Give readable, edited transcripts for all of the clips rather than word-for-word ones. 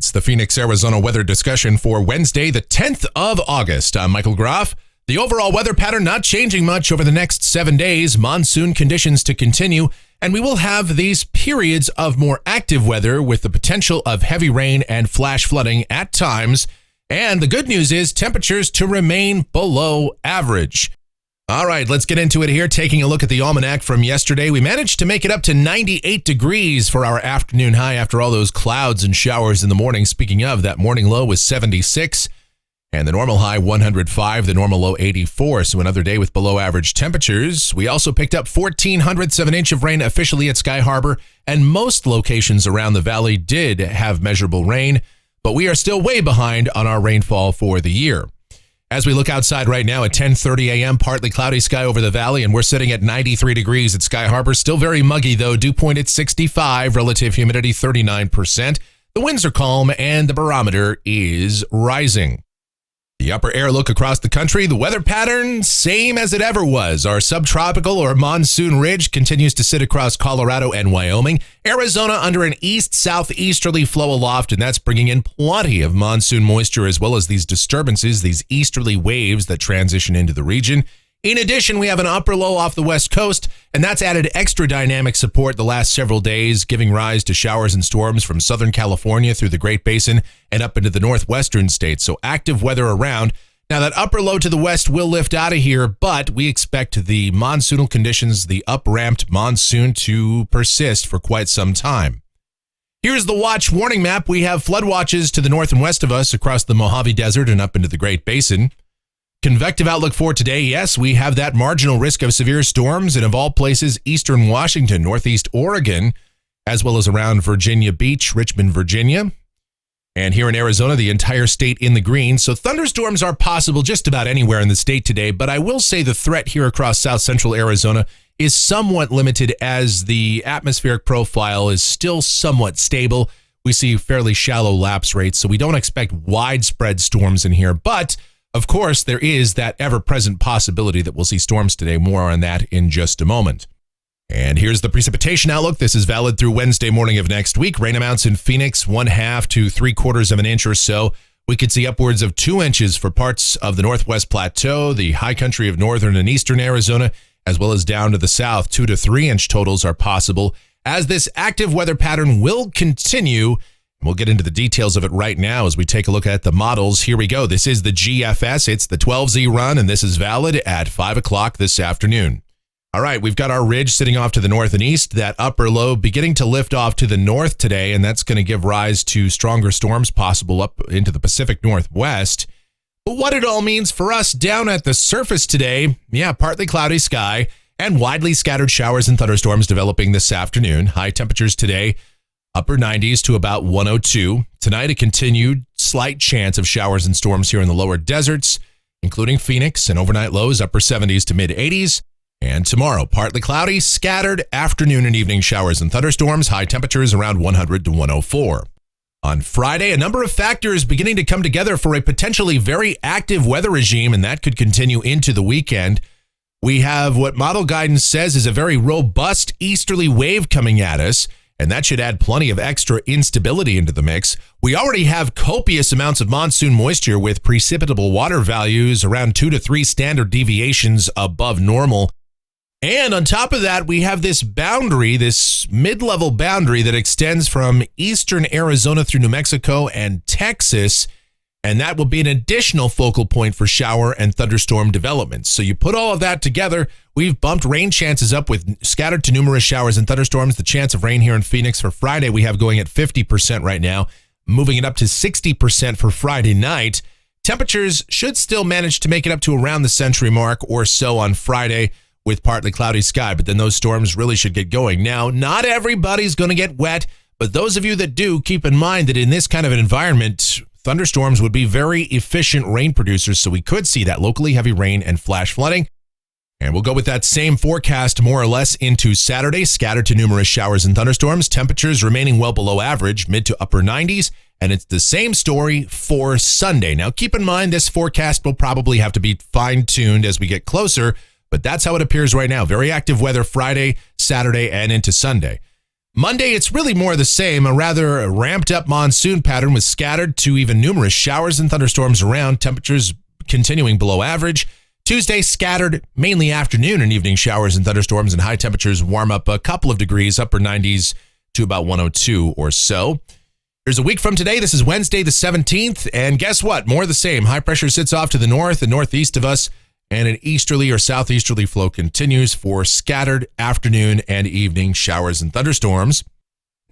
It's the Phoenix, Arizona weather discussion for Wednesday, the 10th of August. I'm Michael Groff. The overall weather pattern not changing much over the next 7 days. Monsoon conditions to continue, and we will have these periods of more active weather with the potential of heavy rain and flash flooding at times. And the good news is temperatures to remain below average. All right, let's get into it here. Taking a look at the almanac from yesterday, we managed to make it up to 98 degrees for our afternoon high after all those clouds and showers in the morning. Speaking of, that morning low was 76 and the normal high 105, the normal low 84. So another day with below average temperatures. We also picked up 1/1400ths of an inch of rain officially at Sky Harbor, and most locations around the valley did have measurable rain, but we are still way behind on our rainfall for the year. As we look outside right now at 10:30 a.m., partly cloudy sky over the valley, and we're sitting at 93 degrees at Sky Harbor. Still very muggy, though. Dew point at 65, relative humidity 39%. The winds are calm, and the barometer is rising. The upper air look across the country, the weather pattern, same as it ever was. Our subtropical or monsoon ridge continues to sit across Colorado and Wyoming. Arizona under an east-southeasterly flow aloft, and that's bringing in plenty of monsoon moisture as well as these disturbances, these easterly waves that transition into the region. In addition, we have an upper low off the west coast, and that's added extra dynamic support the last several days, giving rise to showers and storms from Southern California through the Great Basin and up into the northwestern states. So active weather around. Now that upper low to the west will lift out of here, but we expect the monsoonal conditions, the up-ramped monsoon, to persist for quite some time. Here's the watch warning map. We have flood watches to the north and west of us across the Mojave Desert and up into the Great Basin. Convective outlook for today, yes, we have that marginal risk of severe storms in, of all places, eastern Washington, northeast Oregon, as well as around Virginia Beach, Richmond, Virginia. And here in Arizona, the entire state in the green. So thunderstorms are possible just about anywhere in the state today, but I will say the threat here across south central Arizona is somewhat limited as the atmospheric profile is still somewhat stable. We see fairly shallow lapse rates, so we don't expect widespread storms in here, but of course, there is that ever-present possibility that we'll see storms today. More on that in just a moment. And here's the precipitation outlook. This is valid through Wednesday morning of next week. Rain amounts in Phoenix, 1/2 to 3/4 of an inch or so. We could see upwards of 2 inches for parts of the Northwest Plateau, the high country of northern and eastern Arizona, as well as down to the south. 2 to 3 inch totals are possible as this active weather pattern will continue. We'll get into the details of it right now as we take a look at the models. Here we go. This is the GFS. It's the 12Z run, and this is valid at 5 o'clock this afternoon. All right, we've got our ridge sitting off to the north and east, that upper low beginning to lift off to the north today, and that's going to give rise to stronger storms possible up into the Pacific Northwest. But what it all means for us down at the surface today, partly cloudy sky and widely scattered showers and thunderstorms developing this afternoon. High temperatures today, upper 90s to about 102. Tonight, a continued slight chance of showers and storms here in the lower deserts, including Phoenix, and overnight lows upper 70s to mid 80s. And tomorrow, partly cloudy, scattered afternoon and evening showers and thunderstorms, high temperatures around 100 to 104. On Friday, a number of factors beginning to come together for a potentially very active weather regime, and that could continue into the weekend. We have what model guidance says is a very robust easterly wave coming at us, and that should add plenty of extra instability into the mix. We already have copious amounts of monsoon moisture with precipitable water values around 2 to 3 standard deviations above normal. And on top of that, we have this boundary, this mid-level boundary that extends from eastern Arizona through New Mexico and Texas, and that will be an additional focal point for shower and thunderstorm developments. So you put all of that together, we've bumped rain chances up with scattered to numerous showers and thunderstorms. The chance of rain here in Phoenix for Friday, we have going at 50% right now, moving it up to 60% for Friday night. Temperatures should still manage to make it up to around the century mark or so on Friday with partly cloudy sky, but then those storms really should get going. Now, not everybody's going to get wet, but those of you that do, keep in mind that in this kind of an environment, thunderstorms would be very efficient rain producers, so we could see that locally heavy rain and flash flooding. And we'll go with that same forecast more or less into Saturday, scattered to numerous showers and thunderstorms, temperatures remaining well below average, mid to upper 90s, and it's the same story for Sunday. Now, keep in mind this forecast will probably have to be fine-tuned as we get closer, but that's how it appears right now. Very active weather Friday, Saturday, and into Sunday. Monday, it's really more of the same, a rather ramped up monsoon pattern with scattered to even numerous showers and thunderstorms around, temperatures continuing below average. Tuesday, scattered, mainly afternoon and evening showers and thunderstorms, and high temperatures warm up a couple of degrees, upper 90s to about 102 or so. Here's a week from today. This is Wednesday, the 17th, and guess what? More of the same. High pressure sits off to the north and northeast of us, and an easterly or southeasterly flow continues for scattered afternoon and evening showers and thunderstorms.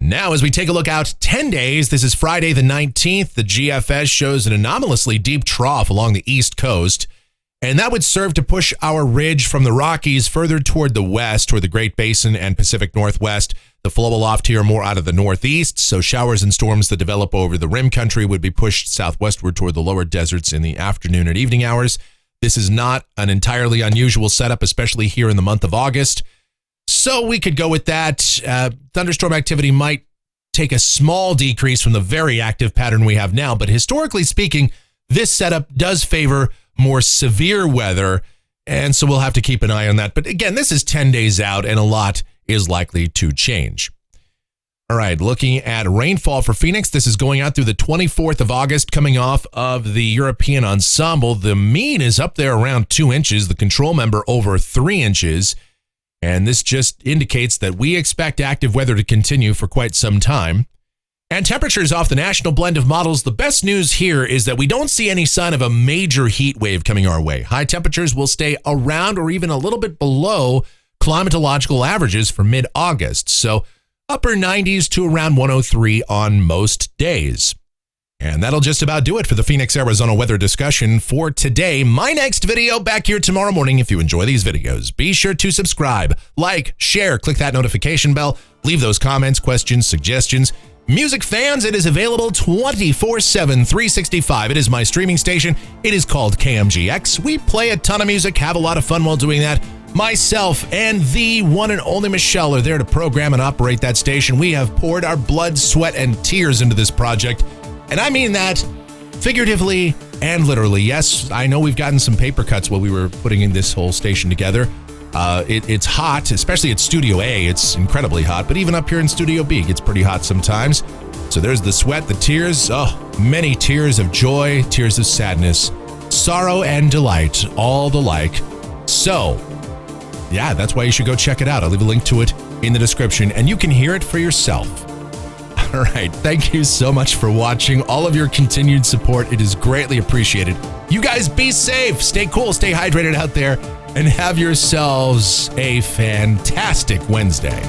Now, as we take a look out 10 days, this is Friday the 19th. The GFS shows an anomalously deep trough along the east coast, and that would serve to push our ridge from the Rockies further toward the west, toward the Great Basin and Pacific Northwest. The flow aloft here more out of the northeast, so showers and storms that develop over the rim country would be pushed southwestward toward the lower deserts in the afternoon and evening hours. This is not an entirely unusual setup, especially here in the month of August. So we could go with that. Thunderstorm activity might take a small decrease from the very active pattern we have now, but historically speaking, this setup does favor more severe weather, and so we'll have to keep an eye on that. But again, this is 10 days out, and a lot is likely to change. All right, looking at rainfall for Phoenix, this is going out through the 24th of August, coming off of the European ensemble. The mean is up there around 2 inches, the control member over 3 inches, and this just indicates that we expect active weather to continue for quite some time. And temperatures off the national blend of models, the best news here is that we don't see any sign of a major heat wave coming our way. High temperatures will stay around or even a little bit below climatological averages for mid-August, so upper 90s to around 103 on most days. And that'll just about do it for the Phoenix, Arizona weather discussion for today. My next video back here tomorrow morning. If you enjoy these videos, be sure to subscribe, like, share, click that notification bell, leave those comments, questions, suggestions. Music fans, it is available 24/7, 365. It is my streaming station. It is called KMGX. We play a ton of music, have a lot of fun while doing that. Myself and the one and only Michelle are there to program and operate that station. We have poured our blood, sweat, and tears into this project. And I mean that figuratively and literally. Yes, I know we've gotten some paper cuts while we were putting in this whole station together. It's hot, especially at Studio A. It's incredibly hot, but even up here in Studio B, it gets pretty hot sometimes. So there's the sweat, the tears, many tears of joy, tears of sadness, sorrow and delight, all the like. So, yeah, that's why you should go check it out. I'll leave a link to it in the description, and you can hear it for yourself. All right, thank you so much for watching. All of your continued support, it is greatly appreciated. You guys be safe, stay cool, stay hydrated out there, and have yourselves a fantastic Wednesday.